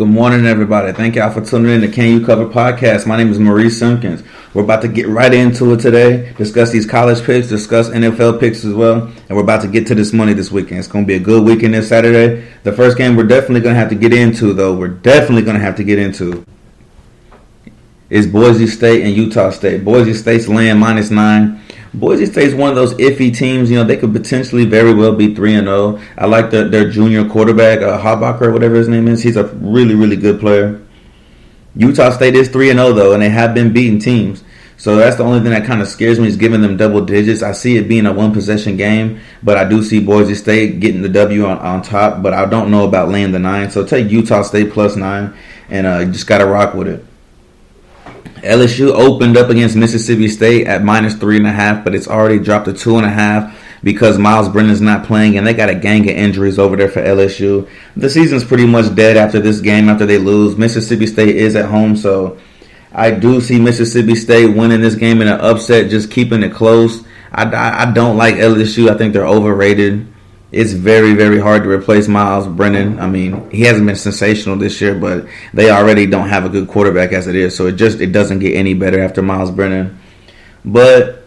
Good morning, everybody. Thank y'all for tuning in to Can You Cover Podcast. My name is Maurice Simpkins. We're about to get right into it today, discuss these college picks, discuss NFL picks as well, and we're about to get to this money this weekend. It's going to be a good weekend this Saturday. The first game we're definitely going to have to get into, is Boise State and Utah State. Boise State's laying -9. Boise State's one of those iffy teams. They could potentially very well be 3-0. I like their junior quarterback, Habacher, whatever his name is. He's a really, really good player. Utah State is 3-0, though, and they have been beating teams. So that's the only thing that kind of scares me is giving them double digits. I see it being a one-possession game, but I do see Boise State getting the W on top, but I don't know about laying the 9. So take Utah State +9, and you just got to rock with it. LSU opened up against Mississippi State at -3.5, but it's already dropped to 2.5 because Miles Brennan's not playing, and they got a gang of injuries over there for LSU. The season's pretty much dead after this game, after they lose. Mississippi State is at home, so I do see Mississippi State winning this game in an upset, just keeping it close. I don't like LSU. I think they're overrated. It's very, very hard to replace Miles Brennan. I mean, he hasn't been sensational this year, but they already don't have a good quarterback as it is. So it doesn't get any better after Miles Brennan. But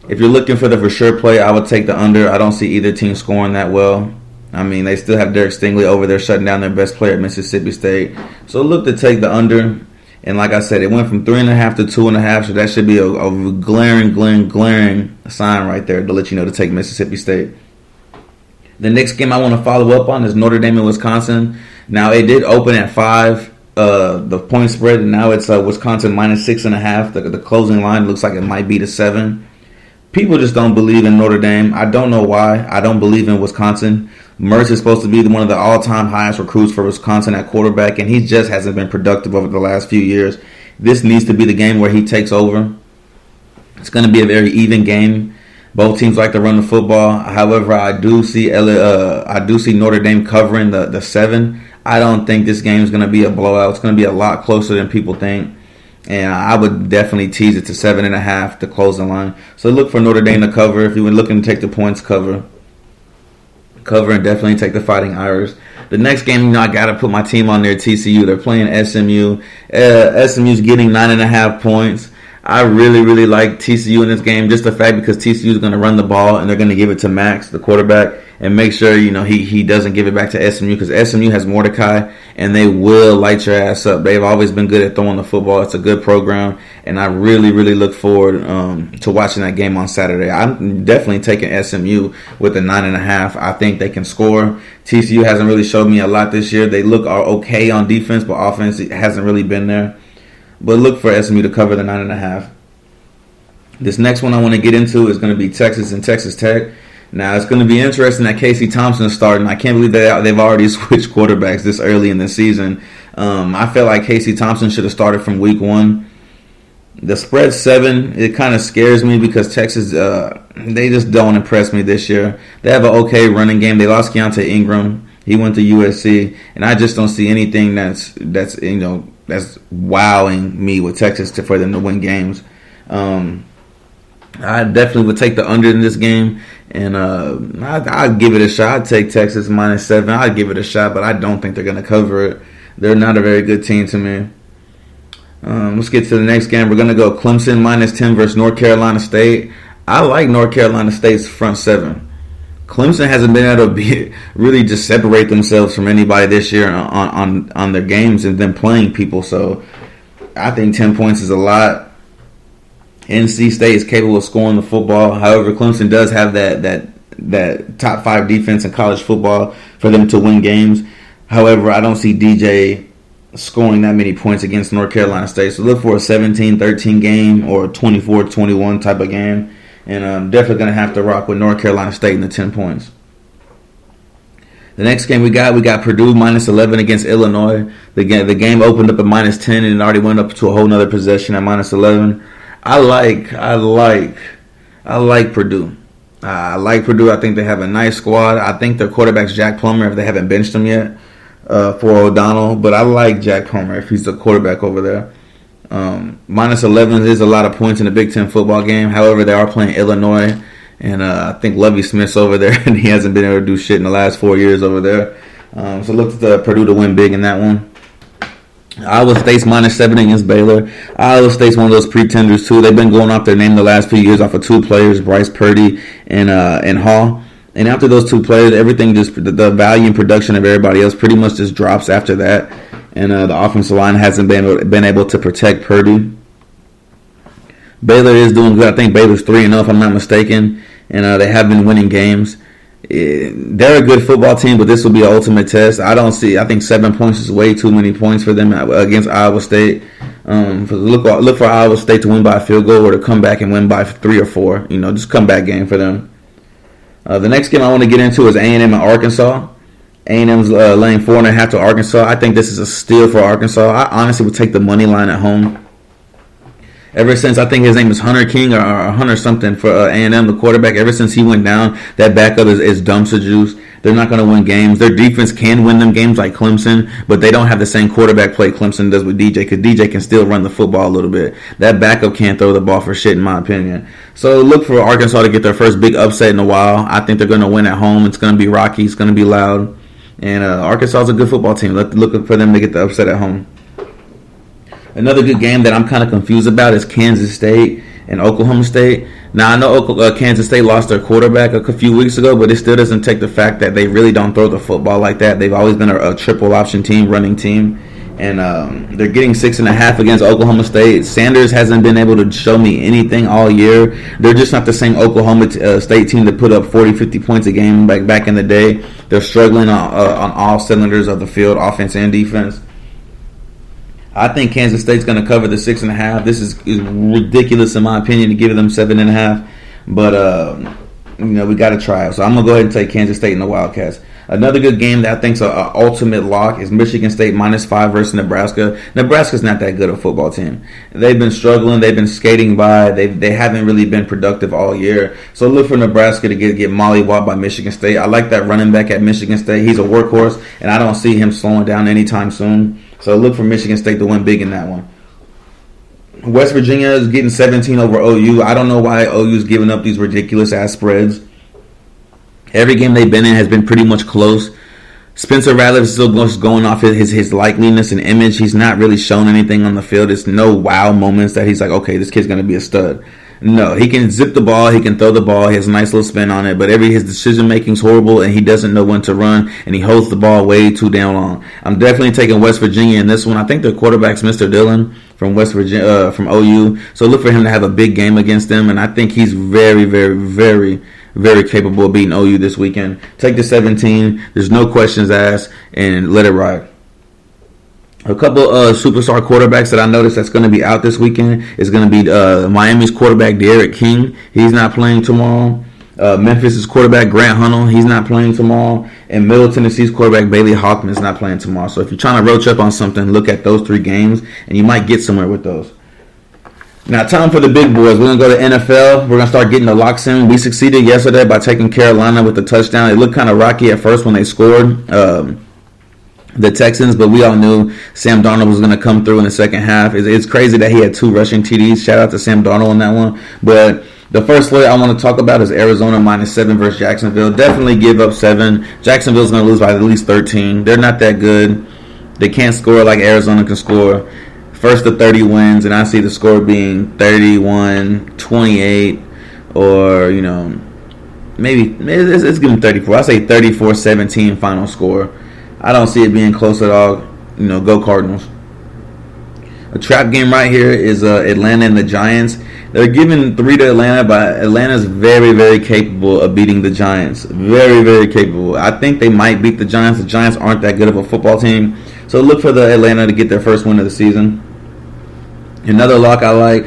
if you're looking for the for sure play, I would take the under. I don't see either team scoring that well. I mean, they still have Derek Stingley over there shutting down their best player at Mississippi State. So look to take the under. And like I said, it went from 3.5 to 2.5. So that should be a glaring sign right there to let you know to take Mississippi State. The next game I want to follow up on is Notre Dame and Wisconsin. Now, it did open at 5, the point spread, and now it's Wisconsin -6.5. The closing line looks like it might be to 7. People just don't believe in Notre Dame. I don't know why. I don't believe in Wisconsin. Mertz is supposed to be one of the all-time highest recruits for Wisconsin at quarterback, and he just hasn't been productive over the last few years. This needs to be the game where he takes over. It's going to be a very even game. Both teams like to run the football. However, I do see Notre Dame covering the 7. I don't think this game is going to be a blowout. It's going to be a lot closer than people think. And I would definitely tease it to 7.5 to close the line. So look for Notre Dame to cover. If you were looking to take the points, cover and definitely take the Fighting Irish. The next game, I got to put my team on there, TCU. They're playing SMU. SMU's getting 9.5 points. I really, really like TCU in this game, just the fact because TCU is going to run the ball and they're going to give it to Max, the quarterback, and make sure he doesn't give it back to SMU because SMU has Mordecai and they will light your ass up. They've always been good at throwing the football. It's a good program, and I really, really look forward to watching that game on Saturday. I'm definitely taking SMU with the 9.5. I think they can score. TCU hasn't really showed me a lot this year. They look okay on defense, but offense hasn't really been there. But look for SMU to cover the 9.5. This next one I want to get into is going to be Texas and Texas Tech. Now, it's going to be interesting that Casey Thompson is starting. I can't believe they've already switched quarterbacks this early in the season. I feel like Casey Thompson should have started from week 1. The spread 7, it kind of scares me because Texas, they just don't impress me this year. They have an okay running game. They lost Keontae Ingram. He went to USC, and I just don't see anything that's wowing me with Texas for them to win games. I definitely would take the under in this game, and I'd give it a shot. I'd take Texas -7. I'd give it a shot, but I don't think they're going to cover it. They're not a very good team to me. Let's get to the next game. We're going to go Clemson -10 versus North Carolina State. I like North Carolina State's front 7. Clemson hasn't been able to really just separate themselves from anybody this year on their games and then playing people. So I think 10 points is a lot. NC State is capable of scoring the football. However, Clemson does have that top 5 defense in college football for them to win games. However, I don't see DJ scoring that many points against North Carolina State. So look for a 17-13 game or a 24-21 type of game. And I'm definitely going to have to rock with North Carolina State in the 10 points. The next game we got Purdue -11 against Illinois. The game opened up at -10 and it already went up to a whole nother possession at -11. I like Purdue. I like Purdue. I think they have a nice squad. I think their quarterback's Jack Plummer if they haven't benched him yet for O'Donnell. But I like Jack Plummer if he's the quarterback over there. -11 is a lot of points in a Big Ten football game. However, they are playing Illinois, and I think Lovie Smith's over there, and he hasn't been able to do shit in the last 4 years over there. So look to Purdue to win big in that one. Iowa State's -7 against Baylor. Iowa State's one of those pretenders too. They've been going off their name the last few years off of two players, Bryce Purdy and Hall. And after those two players, everything just the value and production of everybody else pretty much just drops after that. And the offensive line hasn't been able to protect Purdy. Baylor is doing good. I think Baylor's 3-0 if I'm not mistaken, and they have been winning games. They're a good football team, but this will be an ultimate test. I think 7 points is way too many points for them against Iowa State. Look for Iowa State to win by a field goal or to come back and win by 3 or 4. Just comeback game for them. The next game I want to get into is A&M and Arkansas. A&M's laying 4.5 to Arkansas. I think this is a steal for Arkansas. I honestly would take the money line at home. Ever since, I think his name is Hunter King or Hunter something for A&M, the quarterback. Ever since he went down, that backup is dumpster juice. They're not going to win games. Their defense can win them games like Clemson, but they don't have the same quarterback play Clemson does with DJ, because DJ can still run the football a little bit. That backup can't throw the ball for shit, in my opinion. So look for Arkansas to get their first big upset in a while. I think they're going to win at home. It's going to be rocky. It's going to be loud. And Arkansas is a good football team. Look for them to get the upset at home. Another good game that I'm kind of confused about is Kansas State and Oklahoma State. Now, I know Kansas State lost their quarterback a few weeks ago, but it still doesn't take the fact that they really don't throw the football like that. They've always been a triple option team, running team. And they're getting 6.5 against Oklahoma State. Sanders hasn't been able to show me anything all year. They're just not the same Oklahoma State team that put up 40, 50 points a game back in the day. They're struggling on all cylinders of the field, offense and defense. I think Kansas State's going to cover the 6.5. This is ridiculous in my opinion to give them 7.5, but we got to try it. So I'm going to go ahead and take Kansas State in the Wildcats. Another good game that I think's an ultimate lock is Michigan State -5 versus Nebraska. Nebraska's not that good a football team. They've been struggling. They've been skating by. They haven't really been productive all year. So look for Nebraska to get mollywopped by Michigan State. I like that running back at Michigan State. He's a workhorse, and I don't see him slowing down anytime soon. So look for Michigan State to win big in that one. West Virginia is getting 17 over OU. I don't know why OU's giving up these ridiculous-ass spreads. Every game they've been in has been pretty much close. Spencer Rattler is still just going off his likeliness and image. He's not really shown anything on the field. It's no wow moments that he's like, okay, this kid's going to be a stud. No, he can zip the ball, he can throw the ball, he has a nice little spin on it, but his decision making is horrible, and he doesn't know when to run, and he holds the ball way too damn long. I'm definitely taking West Virginia in this one. I think their quarterback's Mr. Dillon from West Virginia, from OU, so look for him to have a big game against them, and I think he's very, very, very, very capable of beating OU this weekend. Take the 17, there's no questions asked, and let it ride. A couple superstar quarterbacks that I noticed that's going to be out this weekend is going to be Miami's quarterback Derek King. He's not playing tomorrow. Memphis's quarterback Grant Hunnell. He's not playing tomorrow. And Middle Tennessee's quarterback Bailey Hoffman is not playing tomorrow. So if you're trying to roach up on something, look at those 3 games, and you might get somewhere with those. Now, time for the big boys. We're going to go to NFL. We're going to start getting the locks in. We succeeded yesterday by taking Carolina with the touchdown. It looked kind of rocky at first when they scored. The Texans, but we all knew Sam Darnold was going to come through in the second half. It's crazy that he had 2 rushing TDs. Shout out to Sam Darnold on that one. But the first play I want to talk about is Arizona -7 versus Jacksonville. Definitely give up 7. Jacksonville's going to lose by at least 13. They're not that good. They can't score like Arizona can score. First to 30 wins, and I see the score being 31-28 or, maybe it's going to be 34. I say 34-17 final score. I don't see it being close at all. Go Cardinals. A trap game right here is Atlanta and the Giants. They're giving 3 to Atlanta, but Atlanta's very, very capable of beating the Giants. Very, very capable. I think they might beat the Giants. The Giants aren't that good of a football team. So look for the Atlanta to get their first win of the season. Another lock I like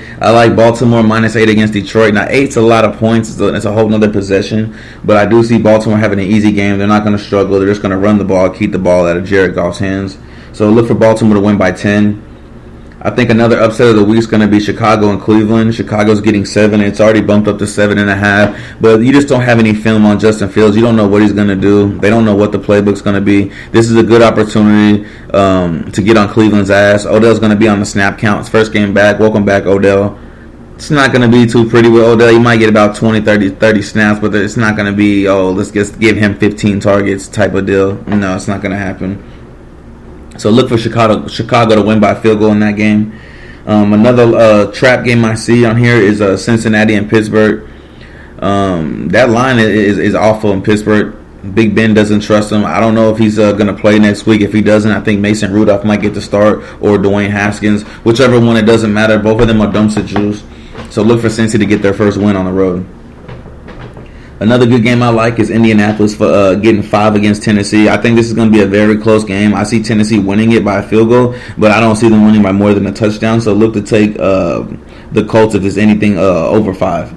Baltimore -8 against Detroit. Now 8's a lot of points. It's a whole nother possession. But I do see Baltimore having an easy game. They're not going to struggle. They're just going to run the ball, keep the ball out of Jared Goff's hands. So look for Baltimore to win by 10. I think another upset of the week is going to be Chicago and Cleveland. Chicago's getting 7. It's already bumped up to 7.5. But you just don't have any film on Justin Fields. You don't know what he's going to do. They don't know what the playbook's going to be. This is a good opportunity to get on Cleveland's ass. Odell's going to be on the snap count. His first game back. Welcome back, Odell. It's not going to be too pretty with Odell. You might get about 20, 30 snaps, but it's not going to be, let's just give him 15 targets type of deal. No, it's not going to happen. So look for Chicago to win by field goal in that game. Another trap game I see on here is Cincinnati and Pittsburgh. That line is awful in Pittsburgh. Big Ben doesn't trust him. I don't know if he's going to play next week. If he doesn't, I think Mason Rudolph might get the start, or Dwayne Haskins. Whichever one, it doesn't matter. Both of them are dumpster juice. So look for Cincy to get their first win on the road. Another good game I like is Indianapolis for getting 5 against Tennessee. I think this is going to be a very close game. I see Tennessee winning it by a field goal, but I don't see them winning by more than a touchdown. So look to take the Colts if there's anything over 5.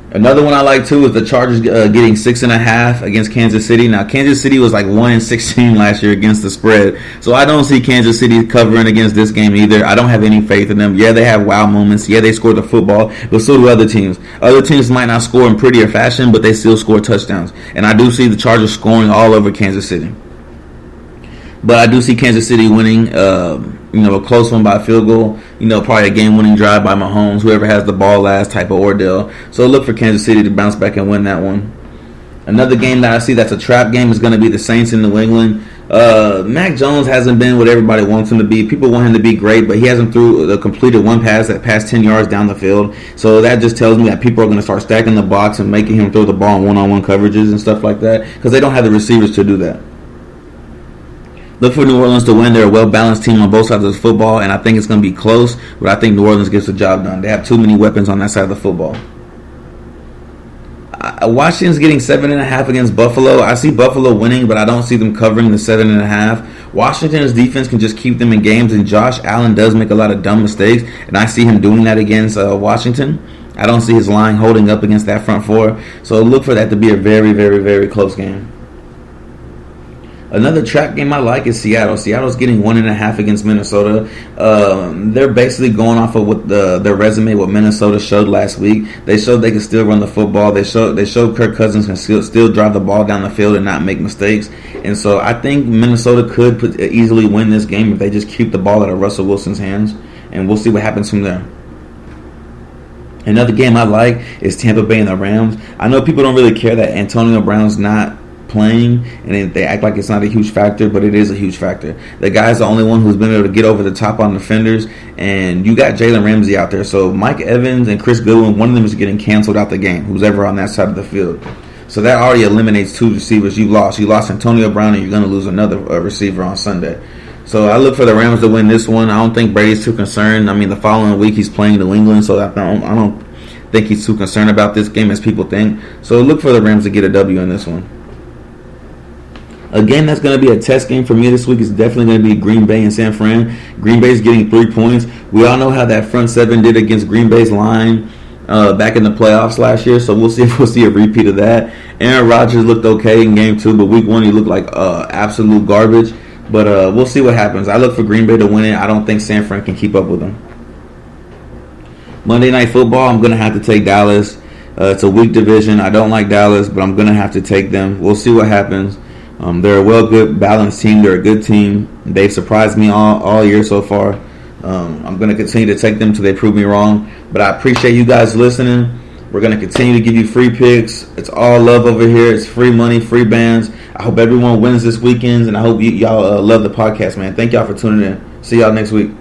Another one I like too is the Chargers getting 6.5 against Kansas City. Now Kansas City was like 1-16 last year against the spread, so I don't see Kansas City covering against this game either. I don't have any faith in them. Yeah, they have wow moments. Yeah, they score the football, but so do other teams. Other teams might not score in prettier fashion, but they still score touchdowns. And I do see the Chargers scoring all over Kansas City. But I do see Kansas City winning, a close one by a field goal, probably a game-winning drive by Mahomes, whoever has the ball last type of ordeal. So look for Kansas City to bounce back and win that one. Another game that I see that's a trap game is going to be the Saints in New England. Mac Jones hasn't been what everybody wants him to be. People want him to be great, but he hasn't completed one pass that passed 10 yards down the field. So that just tells me that people are going to start stacking the box and making him throw the ball in one-on-one coverages and stuff like that, because they don't have the receivers to do that. Look for New Orleans to win. They're a well-balanced team on both sides of the football, and I think it's going to be close, but I think New Orleans gets the job done. They have too many weapons on that side of the football. Washington's getting 7.5 against Buffalo. I see Buffalo winning, but I don't see them covering the 7.5. Washington's defense can just keep them in games, and Josh Allen does make a lot of dumb mistakes, and I see him doing that against Washington. I don't see his line holding up against that front four, so look for that to be a very, very, very close game. Another trap game I like is Seattle. Seattle's getting 1.5 against Minnesota. They're basically going off of what their resume, what Minnesota showed last week. They showed they can still run the football. They showed Kirk Cousins can still drive the ball down the field and not make mistakes. And so I think Minnesota could easily win this game if they just keep the ball out of Russell Wilson's hands. And we'll see what happens from there. Another game I like is Tampa Bay and the Rams. I know people don't really care that Antonio Brown's not playing, and they act like it's not a huge factor, but it is a huge factor. The guy's the only one who's been able to get over the top on defenders, and you got Jalen Ramsey out there. So Mike Evans and Chris Goodwin, one of them is getting canceled out the game, who's ever on that side of the field. So that already eliminates 2 receivers you lost. You lost Antonio Brown, and you're going to lose another receiver on Sunday. So I look for the Rams to win this one. I don't think Brady's too concerned. I mean, the following week he's playing New England, so I don't think he's too concerned about this game as people think. So look for the Rams to get a W in this one. A game that's going to be a test game for me this week is definitely going to be Green Bay and San Fran. Green Bay's getting 3 points. We all know how that front seven did against Green Bay's line back in the playoffs last year, so we'll see if we'll see a repeat of that. Aaron Rodgers looked okay in game 2, but week 1 he looked like absolute garbage. But we'll see what happens. I look for Green Bay to win it. I don't think San Fran can keep up with them. Monday Night Football, I'm going to have to take Dallas. It's a weak division. I don't like Dallas, but I'm going to have to take them. We'll see what happens. They're a good, balanced team. They're a good team. They've surprised me all year so far. I'm going to continue to take them till they prove me wrong. But I appreciate you guys listening. We're going to continue to give you free picks. It's all love over here. It's free money, free bands. I hope everyone wins this weekend, and I hope y'all love the podcast, man. Thank y'all for tuning in. See y'all next week.